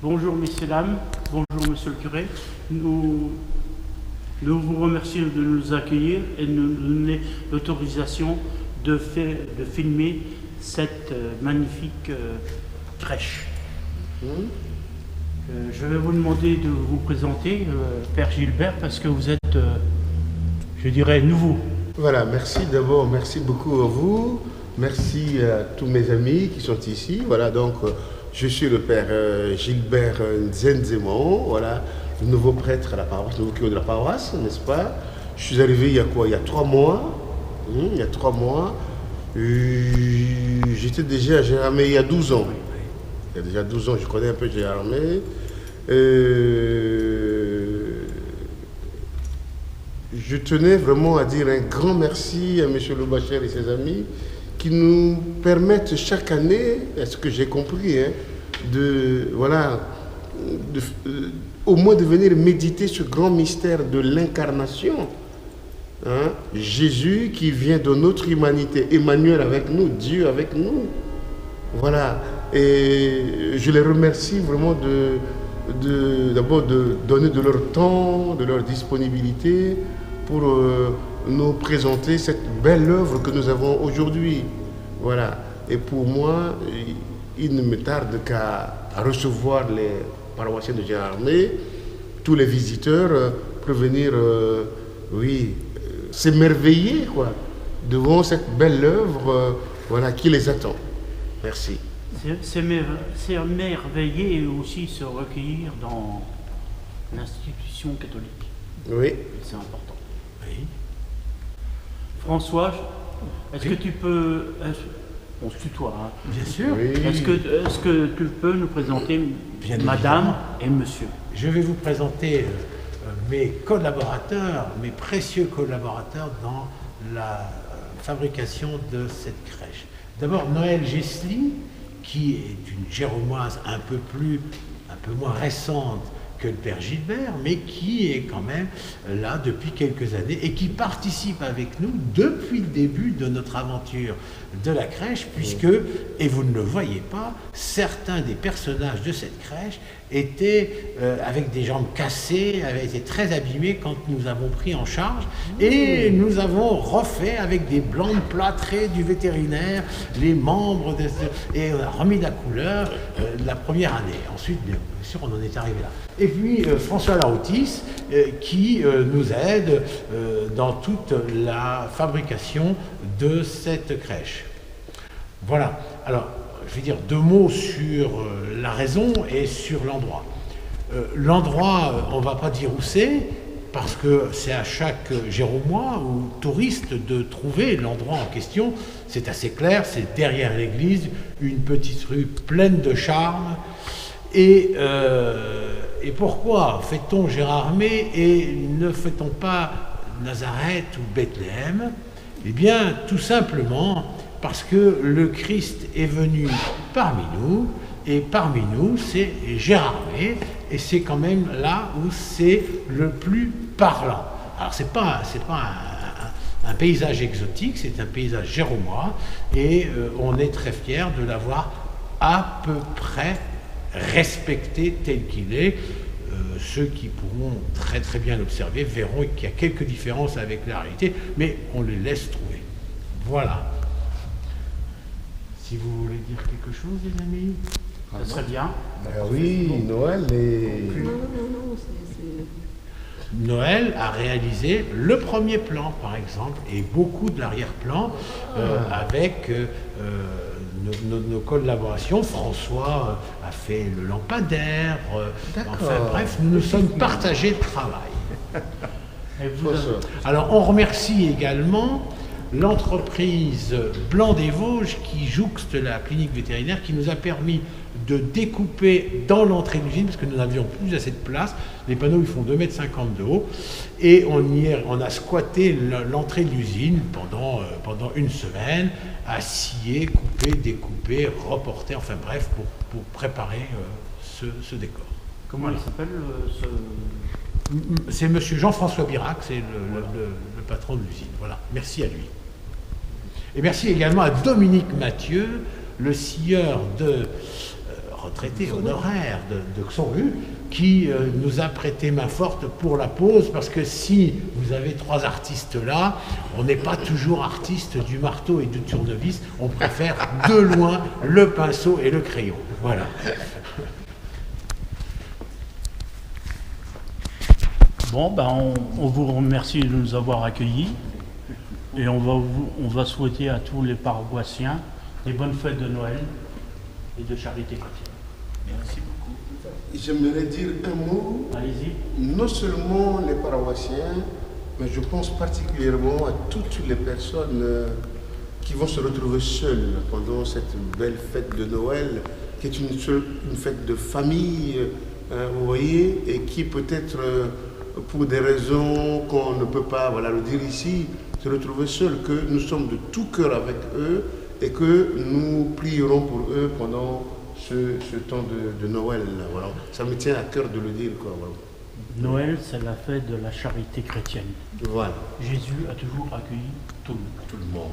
Bonjour messieurs, dames, bonjour monsieur le curé. Nous vous remercions de nous accueillir et de nous donner l'autorisation de filmer cette magnifique crèche. Je vais vous demander de vous présenter, Père Gilbert, parce que vous êtes, je dirais, nouveau. Voilà, merci d'abord, merci beaucoup à vous. Merci à tous mes amis qui sont ici. Voilà, donc je suis le Père Gilbert Nzenzemon, voilà, le nouveau prêtre à la paroisse, le nouveau curé de la paroisse, n'est-ce pas? Je suis arrivé il y a quoi? Il y a 3 mois. Il y a 3 mois. J'étais déjà à Gérardmer il y a 12 ans. Il y a déjà 12 ans, je connais un peu Gérardmer. Je tenais vraiment à dire un grand merci à M. Loubacher et ses amis qui nous permettent chaque année, à ce que j'ai compris, au moins de venir méditer ce grand mystère de l'incarnation. Jésus qui vient de notre humanité, Emmanuel avec nous, Dieu avec nous. Voilà. Et je les remercie vraiment d'abord de donner de leur temps, de leur disponibilité pour nous présenter cette belle œuvre que nous avons aujourd'hui. Voilà. Et pour moi, il ne me tarde qu'à recevoir les paroissiens de Gérardmer, tous les visiteurs, pour venir, s'émerveiller devant cette belle œuvre qui les attend. Merci. S'émerveiller et aussi se recueillir dans l'institution catholique. Oui. C'est important. Oui. François, est-ce que tu peux... On se tutoie, hein? Bien sûr. Oui. Est-ce que tu peux nous présenter Madame et Monsieur? Je vais vous présenter mes collaborateurs, mes précieux collaborateurs dans la fabrication de cette crèche. D'abord, Noël Gessli, qui est une géromoise un peu moins récente que le Père Gilbert, mais qui est quand même là depuis quelques années et qui participe avec nous depuis le début de notre aventure de la crèche, puisque, et vous ne le voyez pas, certains des personnages de cette crèche étaient avec des jambes cassées, avaient été très abîmés quand nous avons pris en charge, et nous avons refait avec des blancs plâtrés du vétérinaire les membres et on a remis la couleur la première année. Ensuite, bien sûr, on en est arrivé là. Et puis François Laroutis qui nous aide dans toute la fabrication de cette crèche. Voilà. Alors, je vais dire 2 mots sur la raison et sur l'endroit. L'endroit, on ne va pas dire où c'est, parce que c'est à chaque Géromois ou touriste de trouver l'endroit en question. C'est assez clair, c'est derrière l'église, une petite rue pleine de charme. Et pourquoi fait-on Gérardmer et ne fait-on pas Nazareth ou Bethléem? Eh bien, tout simplement parce que le Christ est venu parmi nous, et parmi nous, c'est Gérardmer, et c'est quand même là où c'est le plus parlant. Alors, c'est pas un paysage exotique, c'est un paysage géromois, et on est très fiers de l'avoir à peu près respecté tel qu'il est. Ceux qui pourront très très bien l'observer verront qu'il y a quelques différences avec la réalité, mais on les laisse trouver. Voilà. Si vous voulez dire quelque chose, les amis, ça serait bien. Oui, Noël est... Noël a réalisé le premier plan, par exemple, et beaucoup de l'arrière-plan avec nos collaborations. François a fait le lampadaire. Enfin bref, nous sommes partagés de travail. Alors on remercie également l'entreprise Blanc des Vosges qui jouxte la clinique vétérinaire, qui nous a permis de découper dans l'entrée de l'usine, parce que nous n'avions plus assez de place. Les panneaux ils font 2,50 m de haut, et on a squatté l'entrée de l'usine pendant une semaine, à scier, couper, découper, reporter, enfin bref, pour préparer ce décor. Comment il s'appelle C'est monsieur Jean-François Birac, c'est le patron de l'usine. Voilà, merci à lui. Et merci également à Dominique Mathieu, le scieur de retraité honoraire de Xongu, qui nous a prêté main forte pour la pose, parce que si vous avez 3 artistes là, on n'est pas toujours artiste du marteau et du tournevis, on préfère de loin le pinceau et le crayon. Voilà. Bon, ben on vous remercie de nous avoir accueillis et on va souhaiter à tous les paroissiens des bonnes fêtes de Noël et de charité chrétienne. Merci beaucoup. J'aimerais dire un mot, non seulement les paroissiens, mais je pense particulièrement à toutes les personnes qui vont se retrouver seules pendant cette belle fête de Noël, qui est une fête de famille, vous voyez, et qui peut-être, pour des raisons qu'on ne peut pas le dire ici, se retrouver seuls, que nous sommes de tout cœur avec eux et que nous prierons pour eux pendant ce temps de Noël. Voilà. Ça me tient à cœur de le dire. Voilà. Noël, c'est la fête de la charité chrétienne. Voilà. Jésus a toujours accueilli tout le monde. Tout le monde.